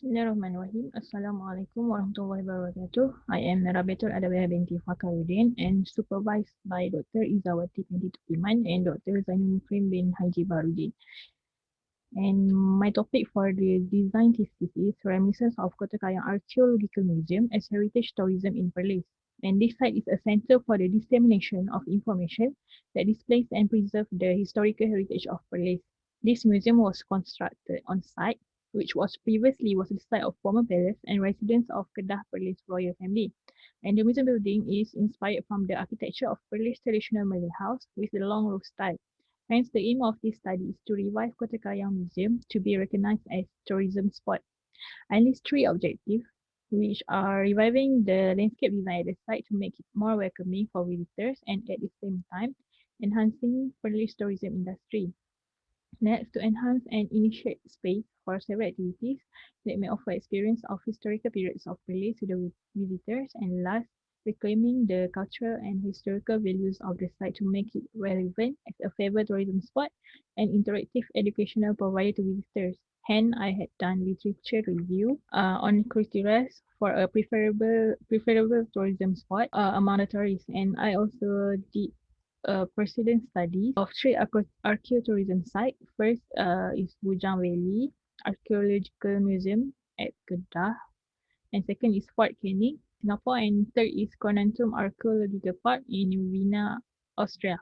Bismillahirrahmanirrahim. Assalamualaikum warahmatullahi wabarakatuh. I am Narabetul Adawiyah binti Fakhruddin and supervised by Dr. Izawati binti Tukiman and Dr. Zainul Mukrim bin Haji Baruddin. And my topic for the design thesis is Reminiscence of Kota Kayang Archaeological Museum as Heritage Tourism in Perlis. And this site is a center for the dissemination of information that displays and preserves the historical heritage of Perlis. This museum was constructed on site, which was the site of former palace and residence of Kedah Perlis royal family. And the museum building is inspired from the architecture of Perlis traditional Malay house with the long roof style. Hence, the aim of this study is to revive Kota Kayang Museum to be recognized as tourism spot. I list three objectives, which are reviving the landscape design at the site to make it more welcoming for visitors and at the same time enhancing Perlis tourism industry. Next, to enhance and initiate space for several activities that may offer experience of historical periods of Perlis to the visitors. And last, reclaiming the cultural and historical values of the site to make it relevant as a favored tourism spot and interactive educational provider to visitors. Hence, I had done literature review on criteria for a preferable tourism spot among the tourists, and I also did a precedent study of three archaeotourism sites. First is Bujang Valley Archaeological Museum at Kedah, and second is Fort Canning, Singapore, and third is Conantum Archaeological Park in Vienna, Austria.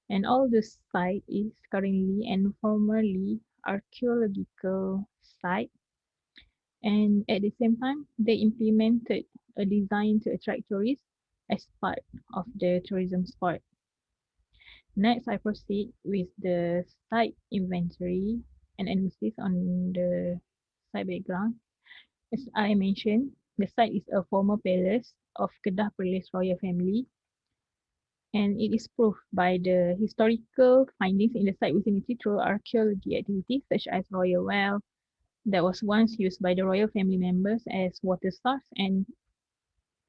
And all the site is currently and formerly archaeological site, and at the same time they implemented a design to attract tourists as part of the tourism spot. Next, I proceed with the site inventory and analysis on the site background. As I mentioned, the site is a former palace of Kedah Perlis royal family, and it is proved by the historical findings in the site vicinity through archaeology activities such as royal well that was once used by the royal family members as water source, and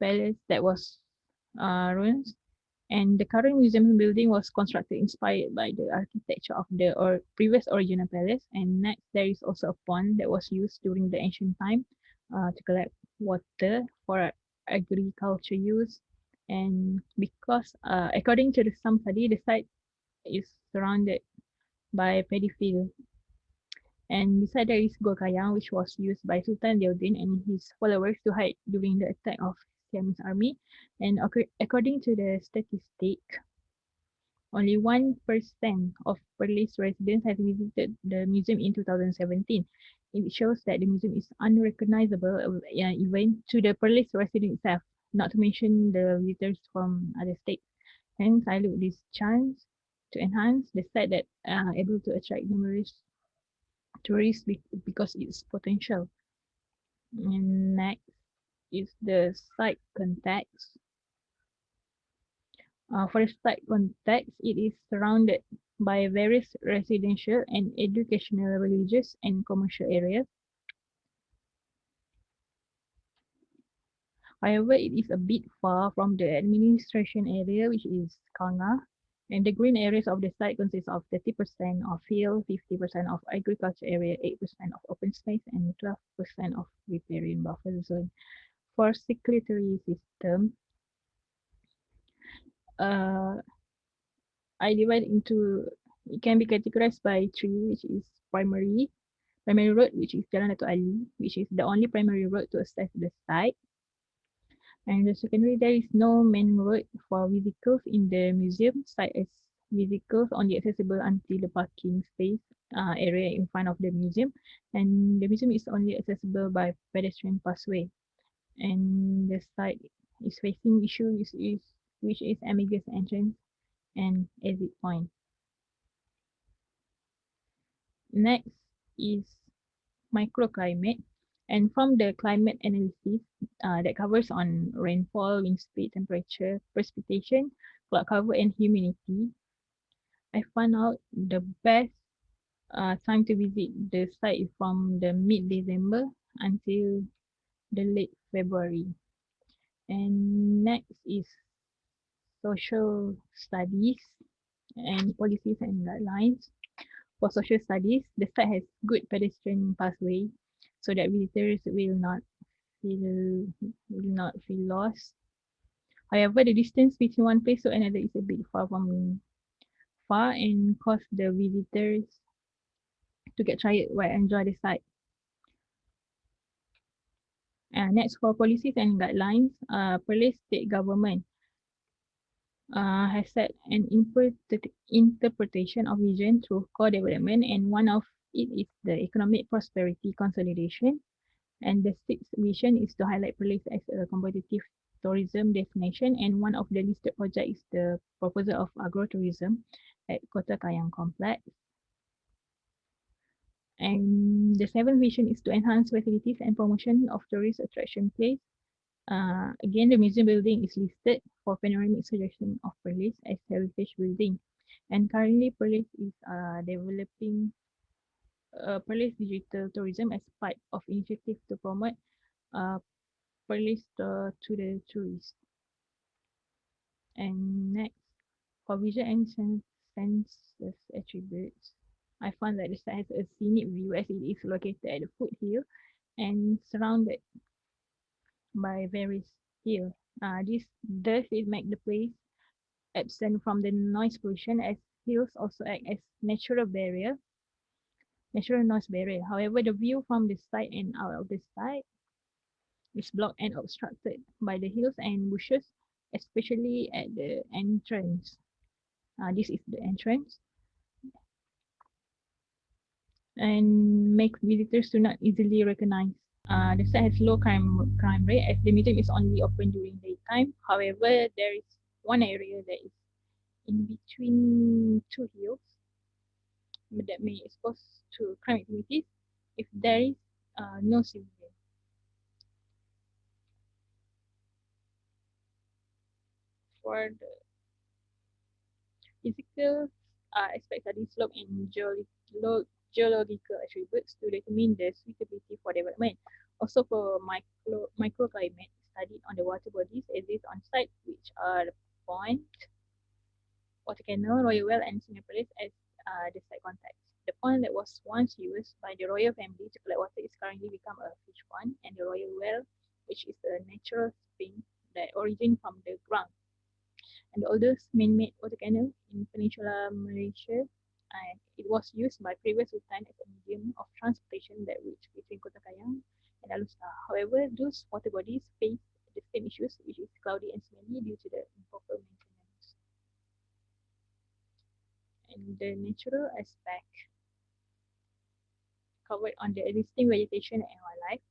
palace that was ruins. And the current museum building was constructed inspired by the architecture of the previous original palace. And next, there is also a pond that was used during the ancient time to collect water for agriculture use. And because, according to some study, the site is surrounded by paddy field. And beside there is Gorkayang, which was used by Sultan Deodin and his followers to hide during the attack of Siamese army. And according to the statistic, only 1% of Perlis residents have visited the museum in 2017. It shows that the museum is unrecognizable even to the Perlis resident itself, not to mention the visitors from other states. Hence, I look this chance to enhance the site that able to attract numerous tourists because its potential. And next is the site context. For the site context, it is surrounded by various residential and educational, religious, and commercial areas. However, it is a bit far from the administration area, which is Kanga, and the green areas of the site consist of 30% of field, 50% of agriculture area, 8% of open space, and 12% of riparian buffer zone. For circulatory system, uh, I divide into, it can be categorized by three, which is primary road, which is Jalan Dato' Ali, which is the only primary road to access the site. And the secondary, there is no main road for vehicles in the museum site, as vehicles only accessible until the parking space area in front of the museum. And the museum is only accessible by pedestrian pathway. And the site is facing issue which is ambiguous entrance and exit point. Next is microclimate, and from the climate analysis that covers on rainfall, wind speed, temperature, precipitation, cloud cover, and humidity, I found out the best time to visit the site is from the mid-December until the late February. And next is social studies and policies and guidelines. For social studies, the site has good pedestrian pathway so that visitors will not feel lost. However, the distance between one place to another is a bit far and cause the visitors to get tired while enjoy the site. Next, for policies and guidelines, Perlis state government has set an interpretation of vision through core development, and one of it is the economic prosperity consolidation. And the sixth vision is to highlight Perlis as a competitive tourism destination, and one of the listed projects is the proposal of agrotourism at Kota Kayang complex. And the seventh vision is to enhance facilities and promotion of tourist attraction place. Again, the museum building is listed for panoramic suggestion of Perlis as heritage building. And currently, Perlis is developing Perlis digital tourism as part of initiative to promote uh, Perlis to the tourists. And next, for visual and senses attributes, I found that the site has a scenic view as it is located at the foothill and surrounded by various hills. This does it make the place absent from the noise pollution as hills also act as natural noise barrier. However, the view from the site and out of the site is blocked and obstructed by the hills and bushes, especially at the entrance. This is the entrance and make visitors do not easily recognize. The site has low crime rate as the museum is only open during daytime. However, there is one area that is in between two hills that may expose to crime activities if there is no civilian. For the physical aspects are slope and geological attributes to determine the suitability for development. Also for microclimate studied on the water bodies exist on site which are the pond, water canal, royal well and Singaporeans as the site context. The pond that was once used by the royal family to collect water is currently become a fish pond, and the royal well, which is a natural spring that originates from the ground, and the oldest man-made water canal in Peninsular Malaysia. And it was used by previous sultan as a medium of transportation that reached between Kota Kayang and Alustar. However, those water bodies face the same issues, which is cloudy and smelly due to the improper maintenance. And the natural aspect covered on the existing vegetation and wildlife.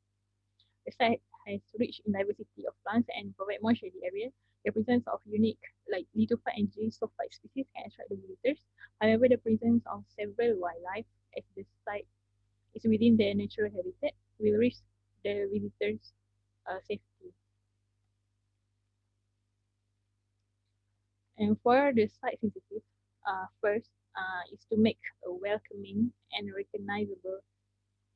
The site has rich in diversity of plants and provide more shady areas. The presence of unique like lithophyte and geophyte species can attract the visitors. However, the presence of several wildlife as the site is within their natural habitat will risk the visitors' safety. And for the site sensitive, first is to make a welcoming and recognizable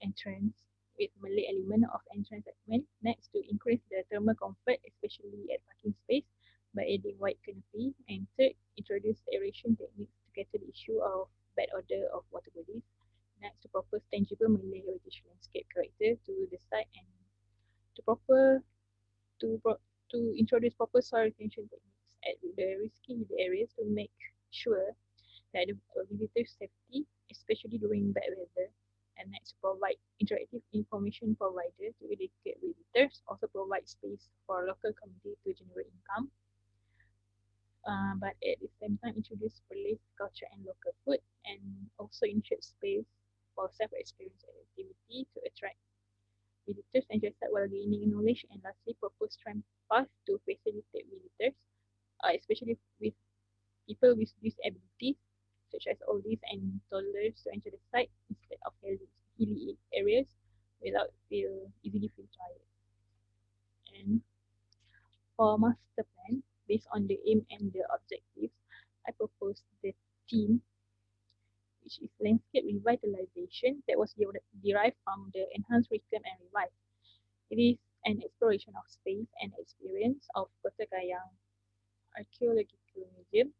entrance with Malay element of entrance segment. Next, to increase the thermal comfort, especially at parking space, by adding white canopy. And third, introduce aeration techniques to cater the issue of bad odor of water bodies. Next, to propose tangible Malay heritage landscape character to the site and to proper to to introduce proper soil retention techniques at the risky areas to make sure that the visitors' safety, especially during bad weather. And next, provide interactive information provider to educate visitors. Also provide space for local community to generate income. But at the same time, introduce Perlis culture and local food, and also initiate space for self-experience activity to attract visitors and just while gaining knowledge. And lastly, propose tram path to facilitate visitors, especially with people with disabilities such as oldies and toddlers to enter the site instead of hilly areas without easily feel tired. And for master plan, based on the aim and the objectives, I propose the theme, which is landscape revitalization, that was derived from the enhanced reclaim and revive. It is an exploration of space and experience of Kota Kayang Archaeological Museum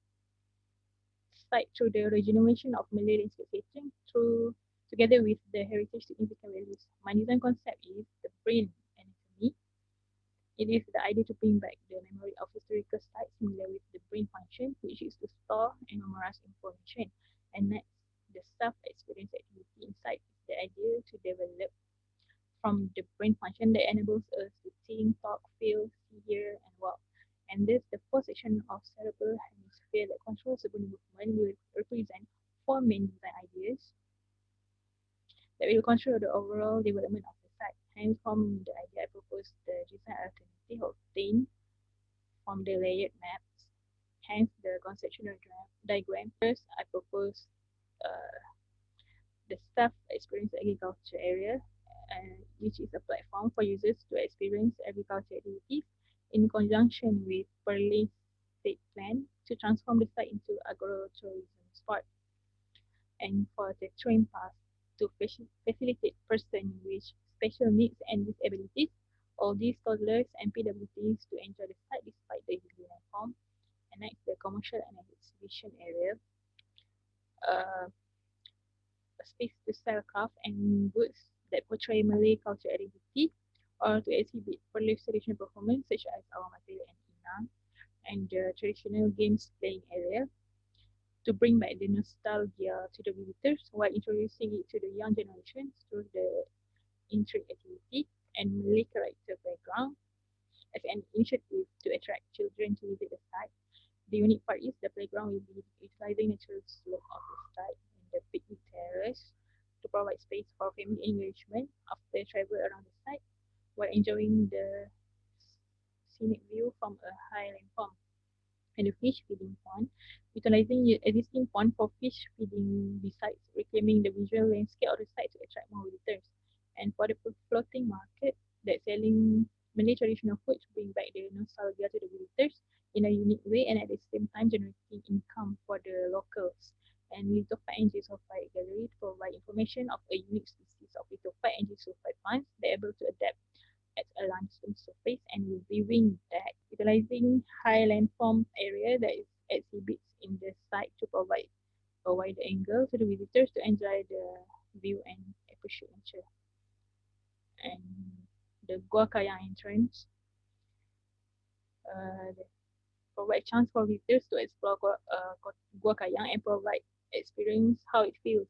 site through the regeneration of Malay landscape setting through together with the heritage significant values. My design concept is the brain anatomy. It is the idea to bring back the memory of historical sites similar with the brain function, which is to store and memorize information. And next, the self-experience activity inside is the idea to develop from the brain function that enables us to think, talk, feel, see, hear, and walk. And this, the first section of cerebral hemisphere that controls the body movement will represent four main design ideas that will control the overall development of the site. Hence, from the idea, I propose the design alternative obtained from the layered maps. Hence, the conceptual diagram. First, I propose uh, the staff experience agriculture area, which is a platform for users to experience agriculture activities in conjunction with Perlis state plan to transform the site into agro-tourism spot. And for the train pass to facilitate persons with special needs and disabilities, all these toddlers and PWDs to enjoy the site despite the heavy rainfall. And next, the commercial and exhibition area, uh, a space to sell craft and goods that portray Malay culture identity or to exhibit Perlis traditional performance such as our material and inang, and the traditional games playing area to bring back the nostalgia to the visitors while introducing it to the young generations through the intrigue activity and Malay character background as an initiative to attract children to visit the site. The unique part is the playground will be utilizing natural slope of the site and the picnic terrace to provide space for family engagement after travel around the site while enjoying the scenic view from a high landform. And the fish feeding pond, utilizing the existing pond for fish feeding besides reclaiming the visual landscape of the site to attract more visitors. And for the floating market that's selling Malay traditional food to bring back the nostalgia to the visitors in a unique way and at the same time generating income for the locals. And lithophite and geosulfide gallery to provide information of a unique species of lithophite and geosulfide plants that are able to adapt at a limestone surface and reviewing that, utilizing high landform area that is exhibits in the site to provide a wide angle to the visitors to enjoy the view and appreciate nature. And the Gua Kayang entrance provide chance for visitors to explore Gua Kayang and provide experience how it feels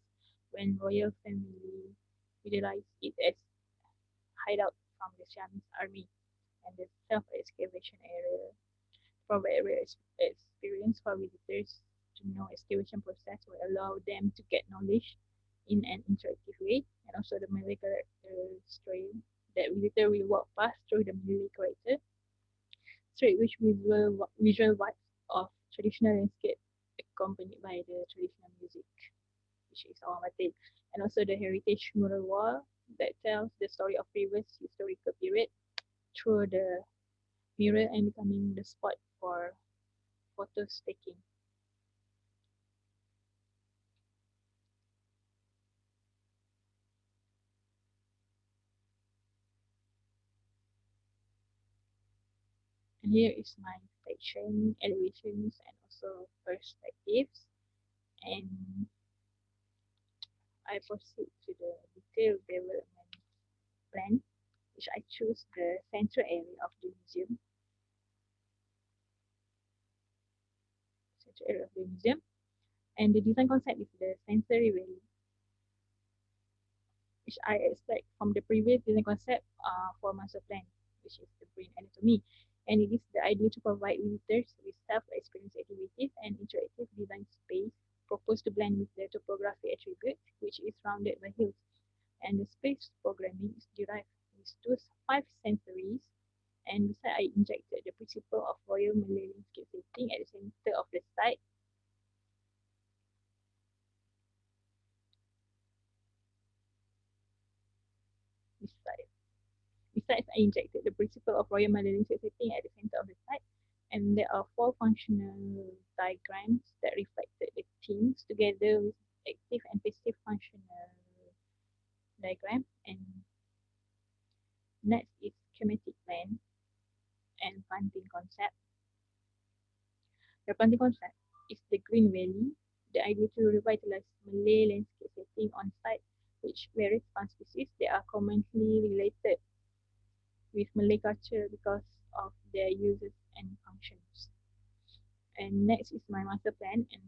when royal family utilize it as hideout from the Siamese army. And the self-excavation area provide experience for visitors to know excavation process will allow them to get knowledge in an interactive way, and also the Malay character trail that visitor will walk past through the Malay character straight which visual vibes of traditional landscape accompanied by the traditional music, which is our mate, and also the heritage mural wall that tells the story of previous historical period through the mirror and becoming the spot for photos taking. And here is my section, elevations and also perspectives. And I proceed to the detailed development plan, which I choose the central area of the museum. Central area of the museum. And the design concept is the sensory value, which I expect from the previous design concept for master plan, which is the brain anatomy. And it is the idea to provide visitors with self-experience activities and interactive design space proposed to blend with the topography attribute, which is surrounded by hills. And the space programming is derived with those five sensories. And besides, I injected the principle of Royal Malay landscape setting at the center of the site. Besides, I injected the principle of Royal Malay landscape setting at the center of the site. And there are four functional diagrams that reflected the themes together with active and passive functional diagram. And next is schematic plan and planting concept. The planting concept is the Green Valley, the idea to revitalize Malay landscape setting on site which various plant species. They are commonly related with Malay culture because of their uses and functions. And next is my master plan. And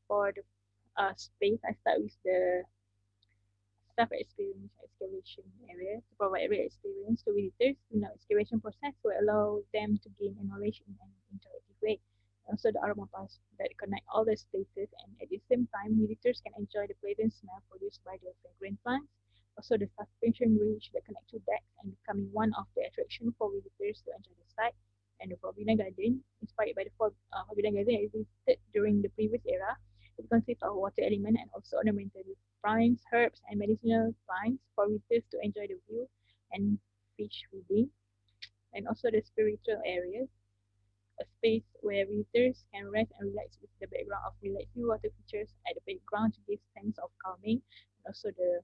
for the space, I start with the staff experience excavation area to provide real experience to visitors. Excavation process will allow them to gain knowledge in an interactive way. Also, the aroma pass that connect all the spaces, and at the same time, visitors can enjoy the pleasant smell produced by the fragrant plants. Also, the suspension bridge that connect two decks and becoming one of the attraction for visitors to enjoy the site. And the Forbidden Garden, inspired by the Forbidden Garden existed during the previous era, it consists of water element and also ornamental plants, herbs, and medicinal plants for visitors to enjoy the view and fish feeding. And also the spiritual areas, a space where visitors can rest and relax with the background of relaxing water features at the background to give sense of calming. And also the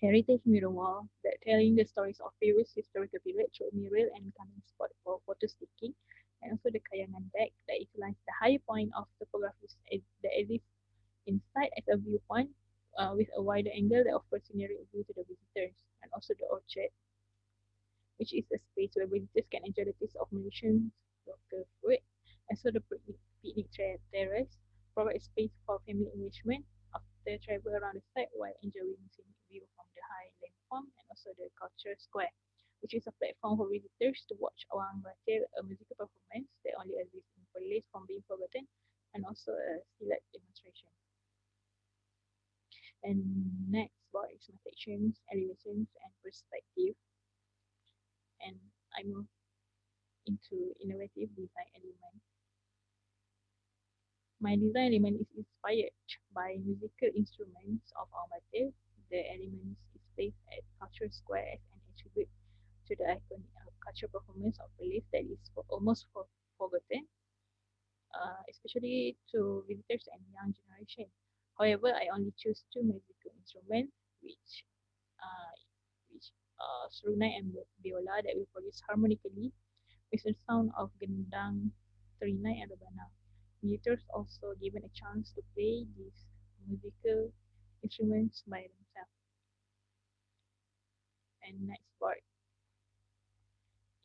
heritage mural wall that telling the stories of various historical periods through mural and becoming spot for photo taking. And also the Kayangan deck that utilizes the higher point of topography that exists inside as a viewpoint with a wider angle that offers scenic view to the visitors. And also the orchard, which is a space where visitors can enjoy the taste of Malaysian local food. And so the picnic terrace provides space for family engagement after travel around the site while enjoying scenic view from the high landform. And also the culture square, which is a platform for visitors to watch Awang Batir, a musical performance that only exists in Perlis from being forgotten, and also a silat demonstration. And next, about expectations, elevations, and perspective. And I move into innovative design element. My design element is inspired by musical instruments of Almaty. The elements is placed at Culture Square as an attribute to the iconic cultural performance of belief that is almost forgotten, especially to visitors and young generation. However, I only choose two musical instruments, uh, which Serunai and Biola that will produce harmonically with the sound of gendang, terinai, and rebana. Visitors also given a chance to play these musical instruments by themselves. And next part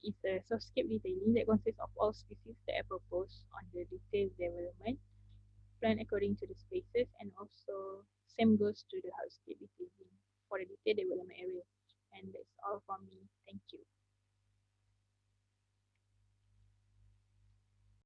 is the softscape detailing that consists of all species that are proposed on the detailed development plan according to the spaces, and also same goes to the hardscape detailing for the detailed development area. And that's all from me. Thank you.